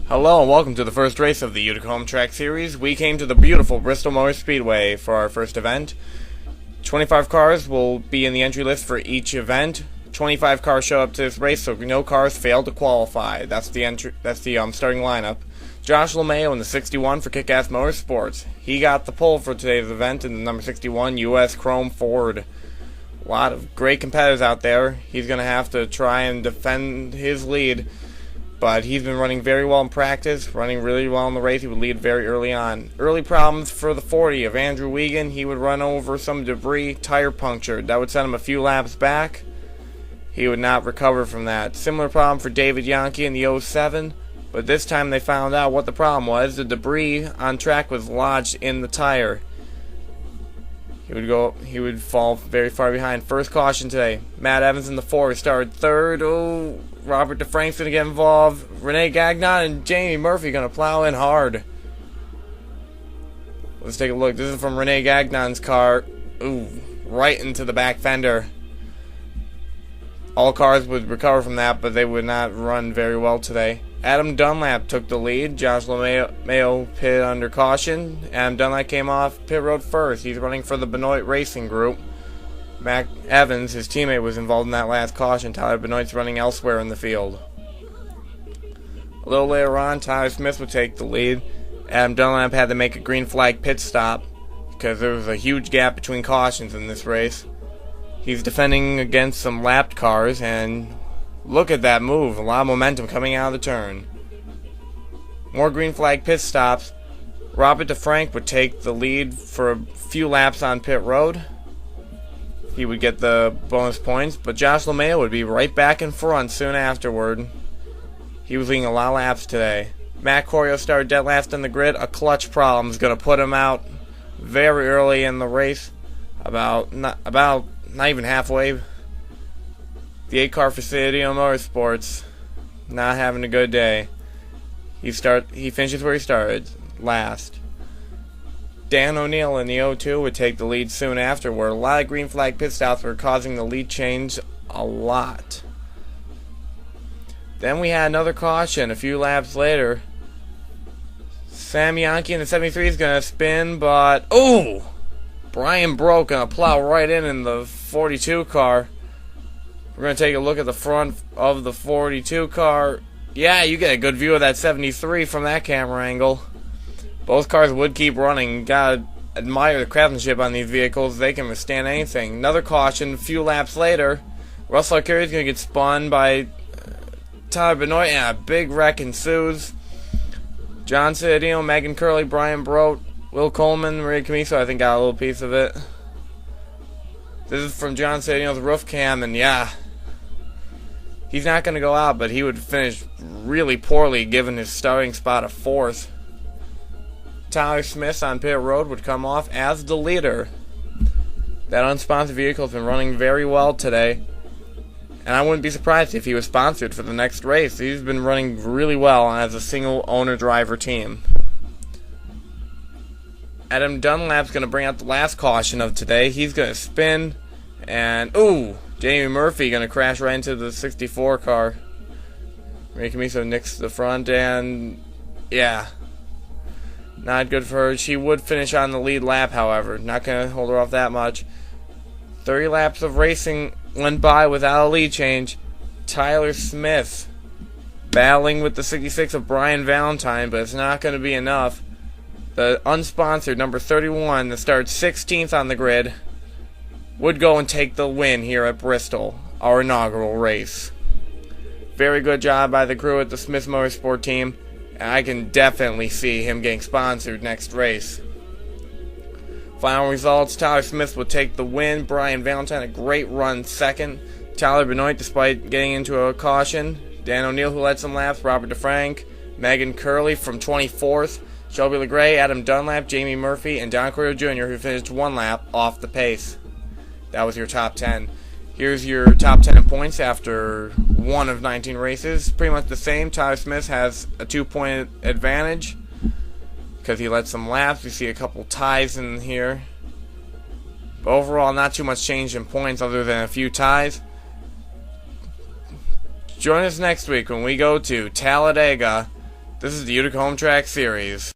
Hello and welcome to the first race of the Utica Home Track Series. We came to the beautiful Bristol Motor Speedway for our first event. 25 cars will be in the entry list for each event. 25 cars show up to this race, so no cars fail to qualify. That's the starting lineup. Josh LeMayo in the 61 for Kick-Ass Motorsports. He got the pole for today's event in the number 61 US Chrome Ford. A lot of great competitors out there. He's going to have to try and defend his lead. But he's been running very well in practice, running really well in the race. He would lead very early on. Early problems for the 40 of Andrew Wiegand. He would run over some debris, tire punctured. That would send him a few laps back. He would not recover from that. Similar problem for David Yankee in the 07. But this time they found out what the problem was. The debris on track was lodged in the tire. He would fall very far behind. First caution today. Matt Evans in the 4 started third. Oh, Robert DeFrank's going to get involved. Renee Gagnon and Jamie Murphy going to plow in hard. Let's take a look. This is from Renee Gagnon's car. Ooh, right into the back fender. All cars would recover from that, but they would not run very well today. Adam Dunlap took the lead. Josh LeMayo pitted under caution. Adam Dunlap came off pit road first. He's running for the Benoit Racing Group. Mac Evans, his teammate, was involved in that last caution. Tyler Benoit's running elsewhere in the field. A little later on, Tyler Smith would take the lead. Adam Dunlap had to make a green flag pit stop because there was a huge gap between cautions in this race. He's defending against some lapped cars, and look at that move. A lot of momentum coming out of the turn. More green flag pit stops. Robert DeFrank would take the lead for a few laps on pit road. He would get the bonus points, but Josh LeMayo would be right back in front soon afterward. He was leading a lot of laps today. Matt Corio started dead last in the grid. A clutch problem is going to put him out very early in the race. Not even halfway. The 8-car for Citadel Motorsports not having a good day. He finishes where he started, last. Dan O'Neill in the 02 would take the lead soon afterward. A lot of green flag pit stops were causing the lead change a lot. Then we had another caution a few laps later. Sam Yankee in the 73 is going to spin, but oh! Brian Broke going to plow right in the 42 car. We're going to take a look at the front of the 42 car. Yeah, you get a good view of that 73 from that camera angle. Both cars would keep running. Gotta admire the craftsmanship on these vehicles. They can withstand anything. Another caution a few laps later. Russell Curry is going to get spun by Tyler Benoit, and a big wreck ensues. John Citadino, Megan Curley, Brian Brote, Will Coleman, Maria Camiso, I think got a little piece of it. This is from John Citadino's roof cam, and yeah, he's not going to go out, but he would finish really poorly given his starting spot of 4th. Tyler Smith on pit road would come off as the leader. That unsponsored vehicle has been running very well today, and I wouldn't be surprised if he was sponsored for the next race. He's been running really well as a single owner driver team. Adam Dunlap's going to bring out the last caution of today. He's going to spin, and ooh, Jamie Murphy going to crash right into the 64 car. Maria Camiso nicks the front, and yeah, not good for her. She would finish on the lead lap, however. Not going to hold her off that much. 30 laps of racing went by without a lead change. Tyler Smith battling with the 66 of Brian Valentine, but it's not going to be enough. The unsponsored number 31 that starts 16th on the grid would go and take the win here at Bristol, our inaugural race. Very good job by the crew at the Smith Motorsport team. And I can definitely see him getting sponsored next race. Final results, Tyler Smith will take the win. Brian Valentine, a great run, second. Tyler Benoit, despite getting into a caution. Dan O'Neill, who led some laps. Robert DeFrank. Megan Curley from 24th. Shelby LeGray, Adam Dunlap, Jamie Murphy, and Don Corio Jr., who finished 1 lap off the pace. That was your top 10. Here's your top 10 in points after 1 of 19 races. Pretty much the same. Tyler Smith has a 2-point advantage because he led some laps. We see a couple ties in here. But overall, not too much change in points other than a few ties. Join us next week when we go to Talladega This is the Utica Home Track Series.